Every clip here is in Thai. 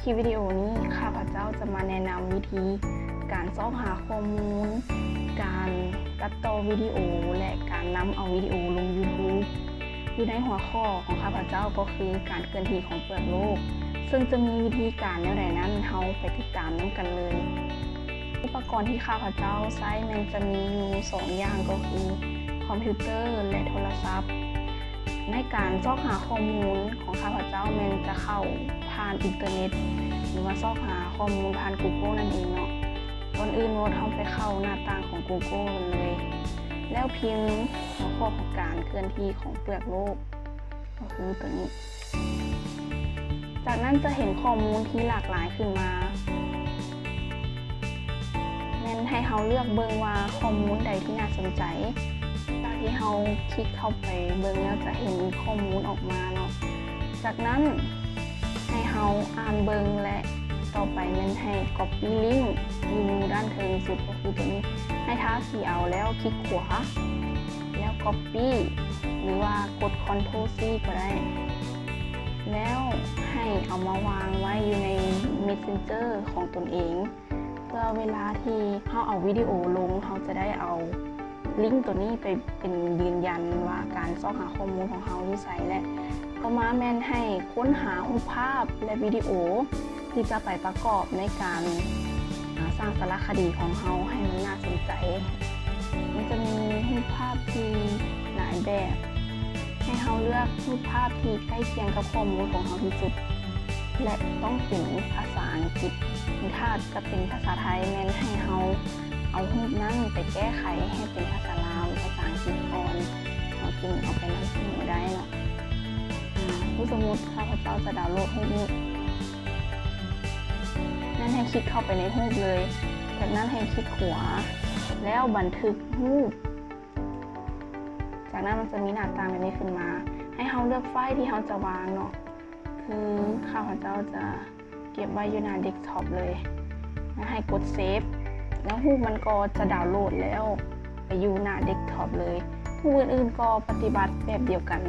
คลิปวิดีโอนี้ข้าพเจ้าจะมาแนะนำวิธีการเสาะหาข้อมูลการตัดต่อวิดีโอและการนำเอาวิดีโอลง YouTube อยู่ในหัวข้อของข้าพเจ้าก็คือการเคลื่อนที่ของเปลือกโลกซึ่งจะมีวิธีการแนวใดนั้นเราไปติดตามนำกันเลยอุปกรณ์ที่ข้าพเจ้าใช้มันจะมีอยู่2อย่างก็คือคอมพิวเตอร์และโทรศัพท์ในการเสาะหาข้อมูลของข้าพเจ้ามันจะเข้าผ่านอินเทอร์เน็ตหรือว่าเสาะหาข้อมูลผ่าน Google นั่นเองเนาะก่อนอื่นเราไปเข้าหน้าต่างของ Google กันเลยแล้วพิมพ์หัวข้อของการเคลื่อนที่ของเปลือกโลกก็คือตัวนี้จากนั้นจะเห็นข้อมูลที่หลากหลายขึ้นมางั้นให้เราเลือกเบิ่งว่าข้อมูลใดที่น่าสนใจจากที่เราคลิกเข้าไปเบิ่งแล้วจะเห็นข้อมูลออกมาเนาะจากนั้นให้เราอ่านเบิ่งและต่อไปมันให้ copy link อยู่ด้านเทิงสุดก็คือตัวนี้ให้ท้าสีเอาแล้วคลิกขวาแล้ว copy หรือว่ากด Ctrl C ก็ได้แล้วให้เอามาวางไว้อยู่ใน Messenger ของตนเองเพื่อเวลาที่เราเอาวิดีโอลงเราจะได้เอาลิงก์ตัวนี้ไปเป็นยืนยันว่าการเสาะหาข้อมูลของเราอยู่ไสและต่อมาแม่นให้ค้นหารูปภาพและวิดีโอที่จะไปประกอบในการสร้างสารคดีของเราให้มันน่าสนใจมันจะมีรูปภาพที่หลายแบบให้เราเลือกรูปภาพที่ใกล้เคียงกับข้อมูลของเราที่สุดและต้องเป็นภาษาอังกฤษถ้าจะเป็นภาษาไทยแม่นให้เราเอารูปนั้นไปแก้ไขให้เป็นภาษาลาวภาษาอังกฤษก่อนเราจึงเอาไปนำเสนอได้เนาะสมมติข้าพเจ้าจะดาวน์โหลดรูปนี้นั่นให้คลิกเข้าไปในรูปเลยจากนั้นให้คลิกขวาแล้วบันทึกรูปจากนั้นมันจะมีหน้าต่างแบบนี้ขึ้นมาให้เราเลือกไฟล์ที่เราจะวางเนาะคือข้าพเจ้าจะเก็บไว้อยู่หน้าเดสก์ท็อปเลยแล้วให้กดเซฟแล้วรูปมันก็จะดาวน์โหลดแล้วไปอยู่หน้าเดสก์ท็อปเลยรูปอื่นๆก็ปฏิบัติแบบเดียวกัน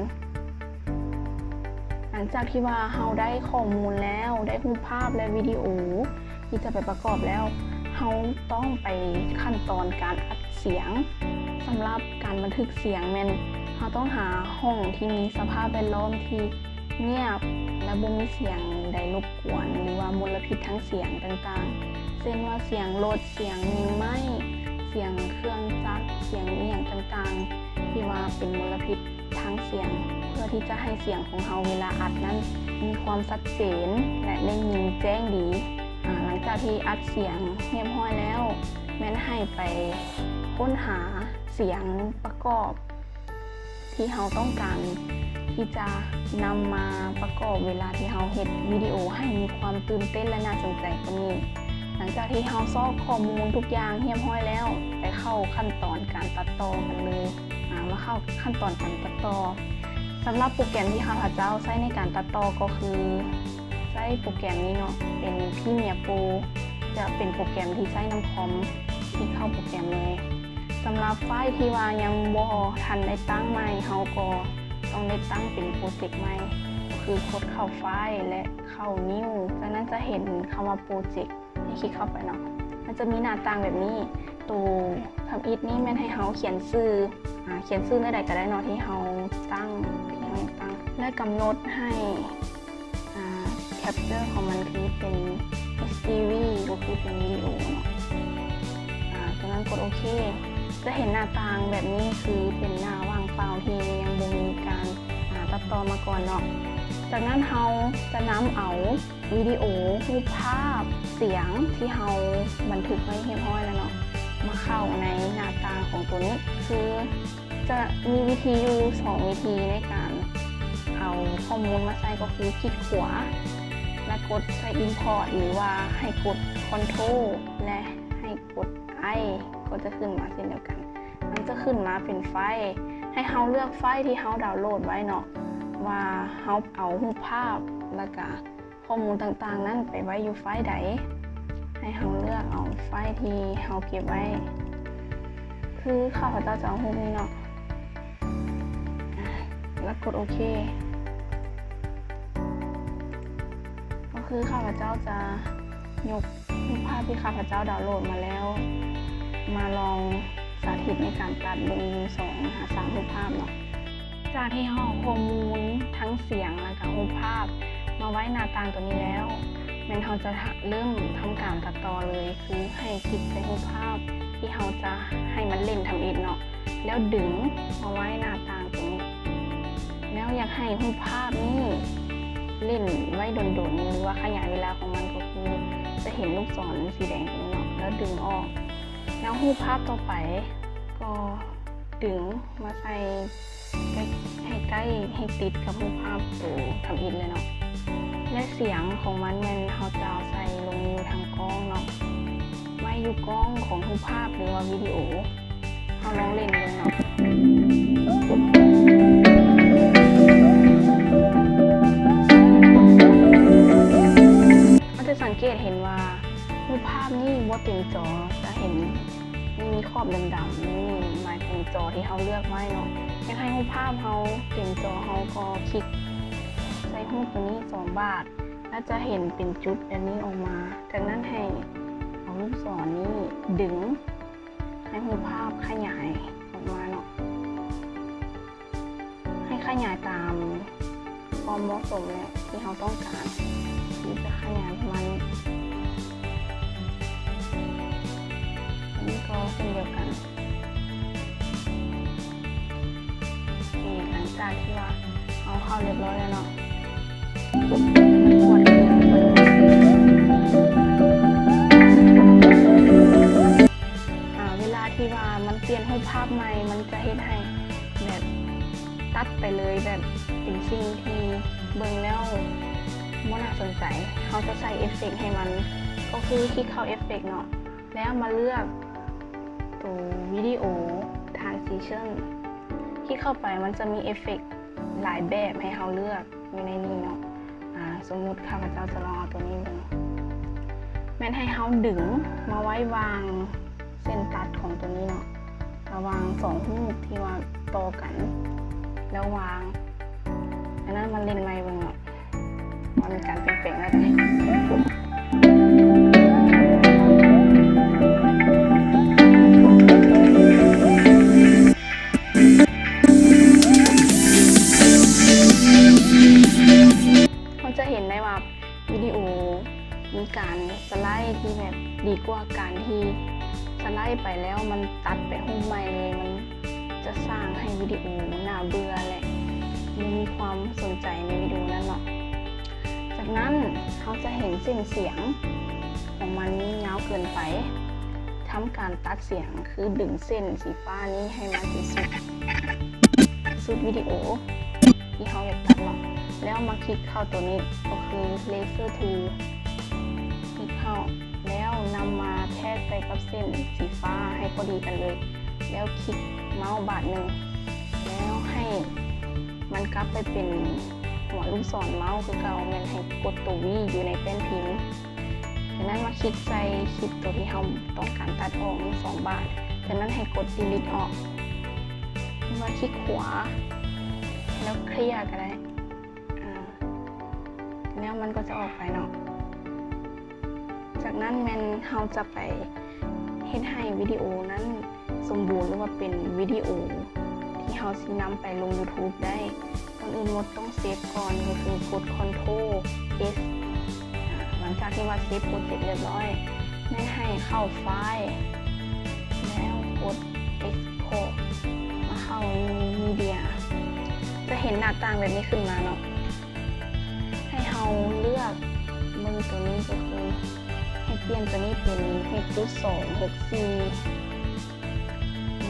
หลังจากที่ว่าเราได้ข้อมูลแล้วได้รูปภาพและวิดีโอที่จะไปประกอบแล้วเราต้องไปขั้นตอนการอัดเสียงสำหรับการบันทึกเสียงเราต้องหาห้องที่มีสภาพแวดล้อมที่เงียบและบ่มีเสียงใดรบกวนหรือว่ามลพิษทั้งเสียงต่างๆเช่นว่าเสียงรถเสียงมีไหม้เสียงเครื่องจักรเสียงอย่างต่างๆที่ว่าเป็นมลพิษทางเสียงเพื่อที่จะให้เสียงของเราเวลาอัดนั้นมีความชัดเจนและได้ยินแจ้งดีหลังจากที่อัดเสียงเรียบร้อยแล้วแม่นให้ไปค้นหาเสียงประกอบที่เราต้องการที่จะนำมาประกอบเวลาที่เราเฮ็ดวิดีโอให้มีความตื่นเต้นและน่าสนใจกว่านี้หลังจากที่เราซอกข้อมูลทุกอย่างเรียบร้อยแล้วไปเข้าขั้นตอนการตัดต่อกันเลยมาเข้าขั้นตอนการตัดต่อสำหรับโปรแกรมที่ข้าพเจ้าใช้ในการตัดต่อก็คือใช้โปรแกรมนี้เนาะเป็น Premiere Pro จะเป็นโปรแกรมที่ใช้น้ำคอมที่เข้าโปรแกรมเลยสำหรับไฟล์ที่ว่ายังบ่ทันได้ตั้งใหม่เราก็ต้องได้ตั้งเป็นโปรเจกต์ใหม่ก็คือกดเข้าไฟล์และเข้า New จากนั้นจะเห็นคำว่าโปรเจกต์ให้คลิกเข้าไปเนาะมันจะมีหน้าต่างแบบนี้ตัวทำอิฐนี่แม่นให้เราเขียนชื่อเมื่อใดก็ได้เนาะที่เราตั้งและกำหนดให้แคปเจอร์ของมันคือเป็น HDV ก็คือเป็นวิดีโอเนาะจากนั้นกดโอเคจะเห็นหน้าต่างแบบนี้คือเป็นหน้าว่างเปล่าที่ยังบ่มีการตัดต่อมาก่อนเนาะจากนั้นเราจะนำเอาวิดีโอรูปภาพเสียงที่เราบันทึกไว้เรียบร้อยแล้วเนาะมาเข้าในหน้าต่างของตัวนี้คือจะมีวิธีอยู่2วิธีในการเอาข้อมูลมาใส่ก็คือคลิกขวาและกดใส่ Import หรือว่าให้กด Ctrl และให้กด I ก็จะขึ้นมาเช่นเดียวกันมันจะขึ้นมาเป็นไฟล์ให้เราเลือกไฟล์ที่เราดาวน์โหลดไว้เนาะว่าเราเอารูปภาพแล้วก็ข้อมูลต่างๆนั้นไปไว้อยู่ไฟล์ใดให้เราเลือกเอาไฟล์ที่เราเก็บไว้คือข้าพเจ้าจะเอารูปนี้เนาะแล้วกดโอเคก็คื คือข้าพเจ้าจะยกรูปภาพที่ข้าพเจ้าดาวน์โหลดมาแล้วมาลองสาธิตในการตัดลง2หา3รูปภาพเนาะจากที่ห่อข้อมูลทั้งเสียงและก็รูปภาพมาไว้หน้าต่างตัวนี้แล้วแม่นเราจะเริ่มทำการตัดต่อเลยคือให้คลิกไปรูปภาพที่เราจะให้มันเล่นทำเองเนาะแล้วดึงมาไว้หน้าต่างตรงนี้แล้วอยากให้รูปภาพนี้เล่นไว้ดนๆหรือว่าขยายเวลาของมันก็คือจะเห็นลูกศรสีแดงตรงนี้เนาะแล้วดึงออกแล้วรูปภาพต่อไปก็ดึงมาใส่ให้ใกล้ให้ติดกับรูปภาพตัวทำอินเลยเนาะและเสียงของมันเขาจะใส่ลงอยู่ทางกล้องเนาะไม่อยู่กล้องของรูปภาพหรือว่าวิดีโอเขาลองเล่นเลยเนาะมันจะสังเกตเห็นว่ารูปภาพนี่ว่าเต็มจอจะเห็นมีขอบดำๆนี่หมายถึงจอที่เขาเลือกไว้เนาะอยากให้รูปภาพเขาเต็มจอเขาก็คลิกใส่รูปตัวนี้2 บาทแล้วจะเห็นเป็นจุดอันนี้ออกมาจากนั้นให้เอาลูกศรนี้ดึงให้รูปภาพขยายออกมาเนาะให้ขยายตามความเหมาะสมเลยที่เขาต้องการที่จะขยายประมาณนี้อันนี้ก็เช่นเดียวกันหลังจากที่ว่าเอาเข้าเรียบร้อยแล้วเนาะเวลาที่ว่ามันเปลี่ยนรูปภาพใหม่มันจะเห็นให้แบบตัดไปเลยแบบเป็นสิ่งที่เบิ่งแล้วไม่น่าสนใจเขาจะใส่เอฟเฟกต์ให้มันก็คือคลิกเข้าเอฟเฟกต์เนาะแล้วมาเลือกตัววิดีโอ transition คลิกเข้าไปมันจะมีเอฟเฟกต์หลายแบบให้เขาเลือกอยู่ในนี้เนาะสมมุติข้าพเจ้าจะลองเอาตัวนี้เลยแม่นให้เขาดึงมาไว้วางเส้นตัดของตัวนี้เนาะระวาง2 รูปที่ว่าต่อกันแล้ววางอันนั้นมันเล่นไม่เบิ่งเนาะมันมีการเปลี่ยนแปลงแล้วจะเห็นได้ว่าวิดีโอมีการสไลด์ที่แบบดีกว่าการที่สไลด์ไปแล้วมันตัดไปรูปใหม่เลยมันจะสร้างให้วิดีโอน่าเบื่อและไม่มีความสนใจในวิดีโอนั้นเนาะจากนั้นเขาจะเห็นเส้นเสียงของมันนี่ยาวเกินไปทำการตัดเสียงคือดึงเส้นสีฟ้านี้ให้มันที่สุดวิดีโอที่เขาอยากตัดเนาะแล้วมาคลิกเข้าตัวนี้ก็คือ Laser Tool คลิกเข้าแล้วนำมาแทรกไปกับเส้นสีฟ้าให้พอดีกันเลยแล้วคลิกเมาส์บาทหนึ่งแล้วให้มันกลับไปเป็นหัวลูกศรเมาส์คือเก่าแม่นให้กดตัว V อยู่ในแป้นพิมพ์จากนั้นมาคลิกใส่คลิปตัวที่เราต้องการตัดออก2 บาทจากนั้นให้กด Delete ออกมาคลิกขวาแล้วเคลียร์ก็ได้แล้วมันก็จะออกไปเนาะจากนั้นเราจะไปเฮ็ดให้วิดีโอนั้นสมบูรณ์หรือว่าเป็นวิดีโอที่เราสินำไปลง YouTube ได้ก่อนอื่นหมดต้องเซฟก่อนก็คือกด Ctrl S หลังจากที่ว่าเซฟโปรเจกต์เรียบร้อยนั่นให้เข้าไฟล์แล้วกด Export มาเข้า Media จะเห็นหน้าต่างแบบนี้ขึ้นมาเนาะให้เราเลือกมือตัวนี้ก็คือให้เปลี่ยนตัวนี้เป็น H.264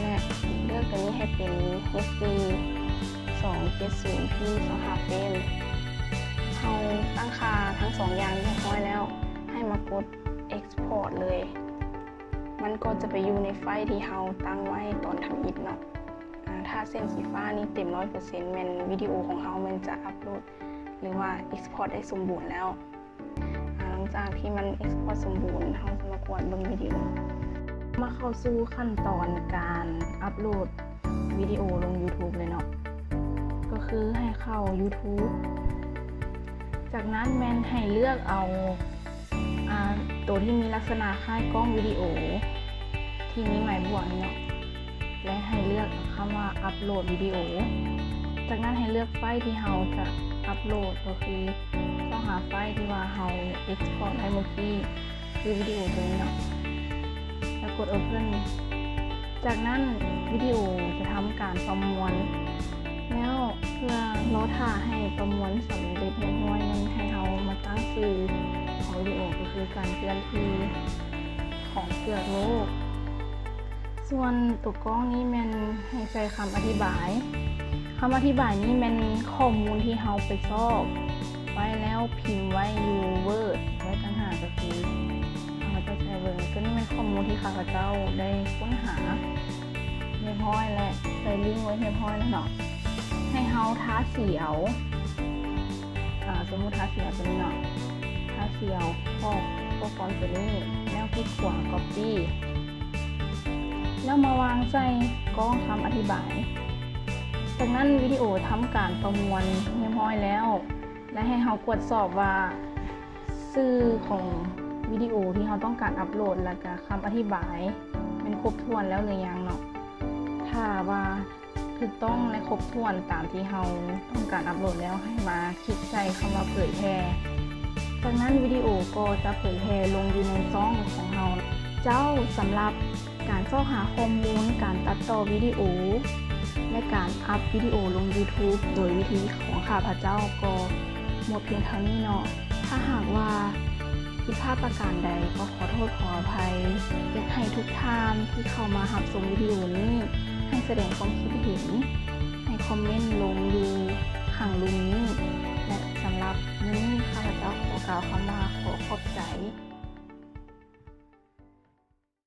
และเลือกตัวนี้ให้เป็น HD 270p 25 เฟรมเราตั้งค่าทั้ง2อย่างเรียบร้อยแล้วให้มากด Export เลยมันก็จะไปอยู่ในไฟล์ที่เราตั้งไว้ตอนทำอิดเนาะถ้าเส้นสีฟ้านี้เต็ม 100% แม่นวิดีโอของเรามันจะอัปโหลดหรือว่า Export ได้สมบูรณ์แล้วหลังจากที่มัน Export สมบูรณ์เราจะมากดเบิ่งวิดีโอมาเข้าสู่ขั้นตอนการอัปโหลดวิดีโอลง YouTube เลยเนาะก็คือให้เข้า YouTube จ จากนั้นแมนให้เลือกเอาตัวที่มีลักษณะคล้ายกล้องวิดีโอที่มีหมายบวกนี่เนาะและให้เลือกคำว่าอัปโหลดวิดีโอจากนั้นให้เลือกไฟล์ที่เราจะอัปโหลดก็คือต้องหาไฟล์ที่ว่าเรา export ได้เมื่อกี้คือวิดีโอตัวนี้เนาะแล้วกด open จากนั้นวิดีโอจะทำการประมวลแล้วเพื่อรอท่าให้ประมวลสำเร็จเรียบร้อยนั้นให้เรามาตั้งชื่อของวิดีโอก็คือการเคลื่อนที่ของเปลือกโลกส่วนตัวกล้องนี้มันให้ใส่คำอธิบายนี้มันข้อมูลที่เราไปสอบไว้แล้วพิมพ์ไว้อยู่เวิร์ดไว้ต่างหากก็คือเราจะใช้เวิร์ดก็นี่เป็นข้อมูลที่ข้าพเจ้าได้ค้นหาเรียบร้อยและใส่ลิงก์ไว้เรียบร้อยแล้วเนาะให้เราท้าเสียวสมมุติท้าเสียวตัวนี้เนาะท้าเสียวพอกฟอนต์ตัวนี้แล้วคลิกขวา copy แล้วมาวางใส่กล้องคำอธิบายจากนั้นวิดีโอทำการประมวลเรียบร้อยแล้วและให้เราตรวจสอบว่าชื่อของวิดีโอที่เราต้องการอัปโหลดและก็คำอธิบายเป็นครบถ้วนแล้วหรือยังเนาะถ้าว่าถูกต้องและครบถ้วนตามที่เราต้องการอัปโหลดแล้วให้มาคลิกใส่คำว่าเผยแพร่จากนั้นวิดีโอก็จะเผยแพร่ลงอยู่ในช่องของเราเจ้าสำหรับการเสาะหาข้อมูลการตัดต่อวิดีโอและการอัพวิดีโอลง YouTube โดยวิธีของข้าพเจ้าก็หมดเพียงเท่านี้เนาะถ้าหากว่าผิดพลาดประการใดก็ขอโทษขออภัยอยากให้ทุกท่านที่เข้ามารับชมวิดีโอนี้ให้แสดงความคิดเห็นให้คอมเมนต์ลงอยู่ข้างลุงนี้และสำหรับนี้ข้าพเจ้าขอกล่าวคำว่าขอขอบใจ